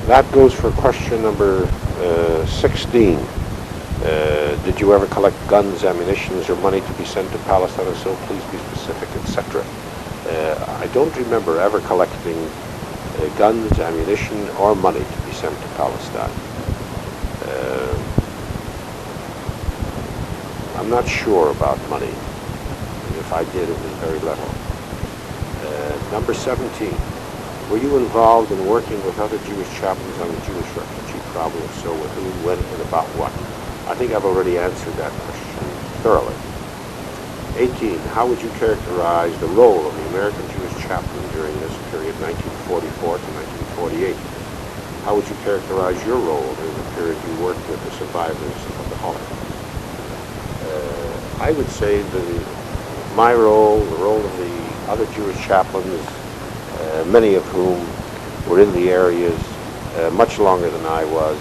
That goes for question number 16. Did you ever collect guns, ammunitions, or money to be sent to Palestine? If so, please be specific, etc. I don't remember ever collecting guns, ammunition, or money to be sent to Palestine. I'm not sure about money. If I did, it was very little. Number 17. Were you involved in working with other Jewish chaplains on the Jewish refugee problem? If so, with whom, when, and about what? I think I've already answered that question thoroughly. 18. How would you characterize the role of the American Jewish chaplain during this period, 1944 to 1948? How would you characterize your role during the period you worked with the survivors of the Holocaust? I would say my role, the role of the other Jewish chaplains, many of whom were in the areas much longer than I was,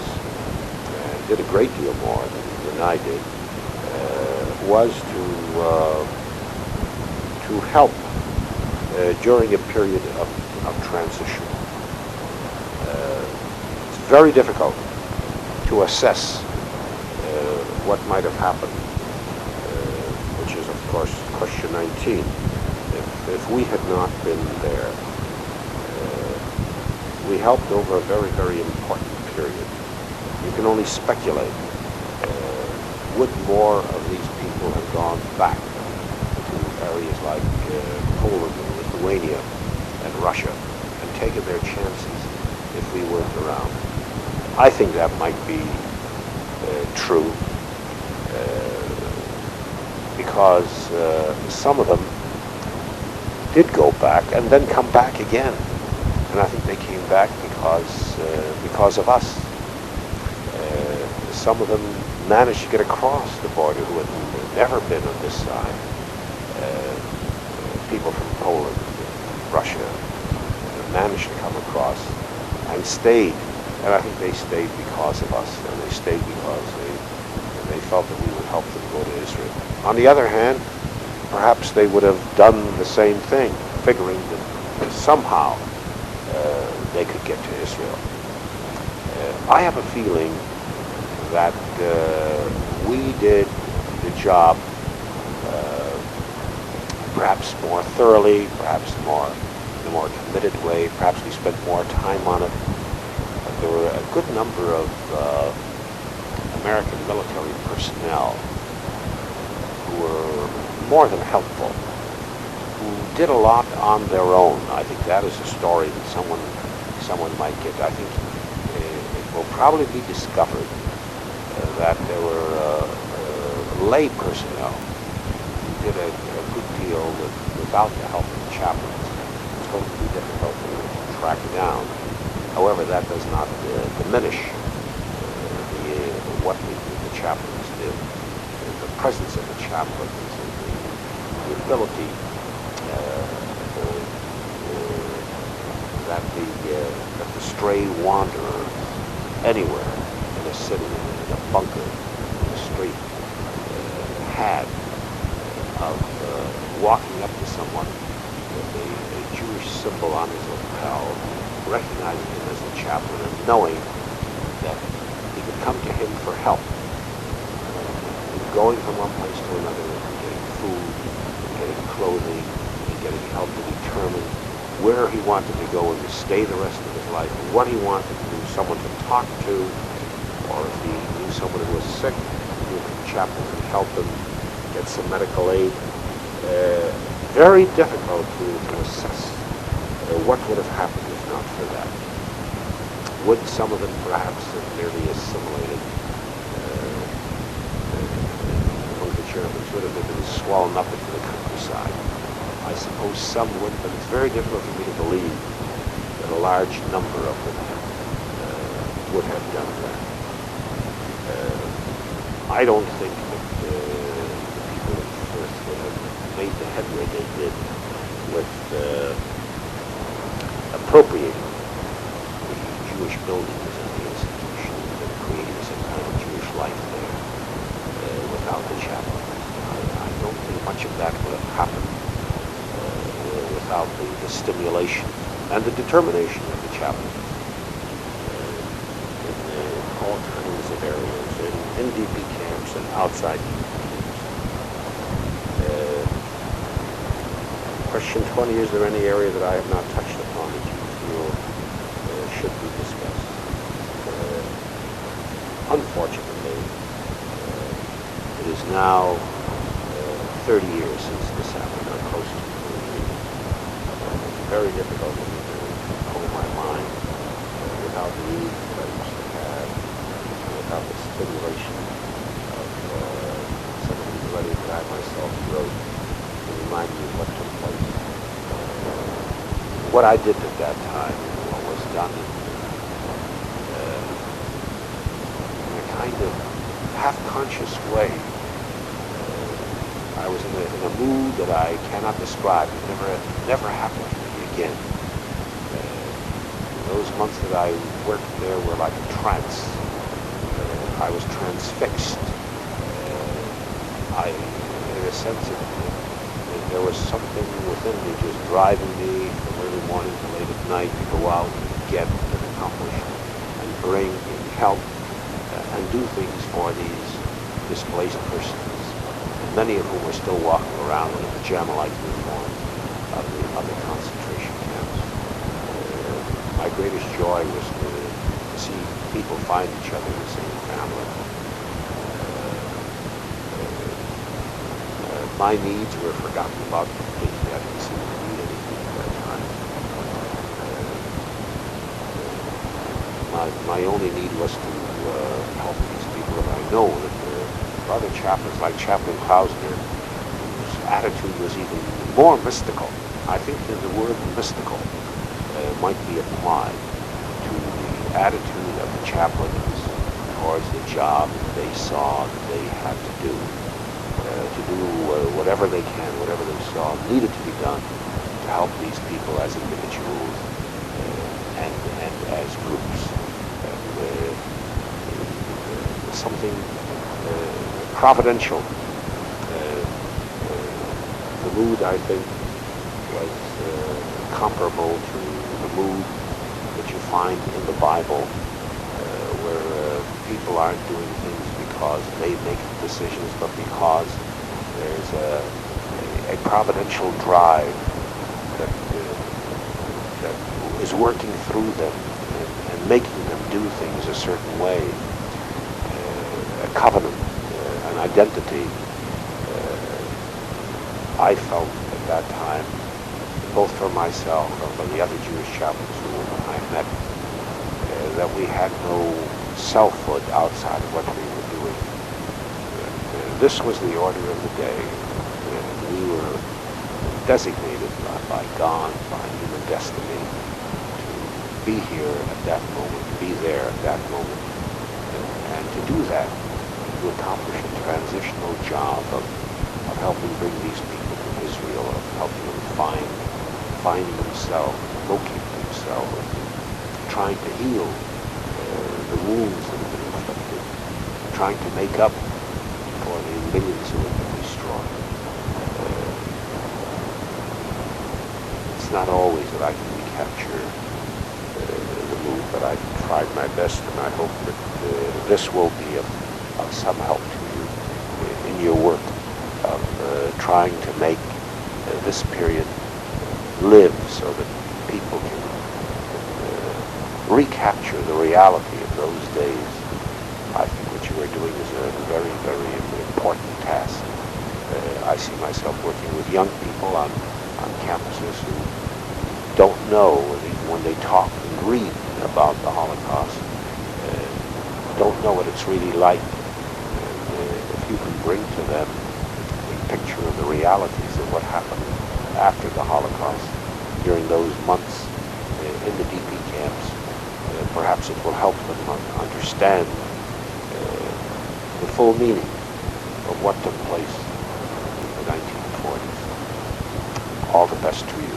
did a great deal more than I did, was to help during a period of transition. It's very difficult to assess what might have happened, which is, of course, question 19. If we had not been there, we helped over a very, very important period. You can only speculate. Would more of these people have gone back to areas like Poland and Lithuania and Russia and taken their chances if we weren't around? I think that might be true because some of them did go back and then come back again. And I think they came back because of us. Some of them managed to get across the border who had never been on this side. People from Poland, Russia, managed to come across and stayed. And I think they stayed because of us, and they stayed because they felt that we would help them go to Israel. On the other hand, perhaps they would have done the same thing, figuring that somehow they could get to Israel. I have a feeling that we did the job perhaps more thoroughly, perhaps in a more committed way, perhaps we spent more time on it. There were a good number of American military personnel who were more than helpful, who did a lot on their own. I think that is a story that someone might get. I think it will probably be discovered that there were lay personnel who did a good deal without the help of the chaplains. It's going to be difficult to track down. However, that does not diminish what the chaplains did. The presence of the chaplains, the ability that the stray wanderer anywhere in a city, in a bunker, in a street, had of walking up to someone with a Jewish symbol on his lapel, recognizing him as a chaplain and knowing that he could come to him for help. Going from one place to another and getting food, and getting clothing, and getting help to determine where he wanted to go and to stay the rest of his life, and what he wanted to do, someone to talk to, or if he knew someone who was sick, the chaplain could help him get some medical aid. Very difficult to assess what would have happened if not for that. Would some of them perhaps have merely assimilated among the Germans? Would have been swallowed up into the countryside? I suppose some would, but it's very difficult for me to believe that a large number of them would have done that. I don't think that the people at first would have made the headway they did with appropriating the Jewish buildings and the institutions and creating some kind of Jewish life there without the chaplain. I don't think much of that would have happened without the stimulation and the determination of the chaplain. of areas, in DP camps and outside DP camps. Question 20, is there any area that I have not touched upon that you feel should be discussed? Unfortunately, it is now 30 years since this happened, or close to 30 years. It's very difficult for me to hold my mind without the need that I used to have, without the stimulation of some of these letters that I myself wrote to remind me of what took place. What I did at that time, what was done in a kind of half-conscious way. I was in a mood that I cannot describe. It never happened to me again. Those months that I worked there were like a trance. I was transfixed. In a sense, there was something within me just driving me from early morning to late at night to go out and get and accomplish and bring and help and do things for these displaced persons, many of whom were still walking around in a pajama-like uniform of the concentration camps. My greatest joy was to see people find each other in the same family. My needs were forgotten about completely. I didn't seem to need anything at that time. My only need was to help these people, and I know that there are other chaplains like Chaplain Klausner, whose attitude was even more mystical. I think that the word mystical might be applied to the attitude of the chaplains towards the job that they saw that they had to do whatever they can, whatever they saw needed to be done to help these people as individuals and as groups. Something providential. The mood, I think, was comparable to the mood that you find in the Bible, where people aren't doing things because they make decisions, but because there's a providential drive that is working through them and making them do things a certain way. A covenant, an identity. I felt at that time, both for myself and for the other Jewish chaplains whom I met, that we had no selfhood outside of what we were doing. This was the order of the day. We were designated by God, by human destiny, to be here at that moment, be there at that moment, and to do that, to accomplish a transitional job of helping bring these people to Israel, of helping them find themselves, locate themselves, trying to heal the wounds that have been inflicted, trying to make up for the millions who have been destroyed. It's not always that I can recapture the mood, but I've tried my best, and I hope that this will be of some help to you in your work of trying to make this period live so that people can recapture the reality of those days. I think what you are doing is a very, very important task. I see myself working with young people on campuses who don't know, even when they talk and read about the Holocaust, don't know what it's really like. If you can bring to them a picture of the realities of what happened after the Holocaust during those months in the DP camps, perhaps it will help them understand the full meaning of what took place in the 1940s. All the best to you.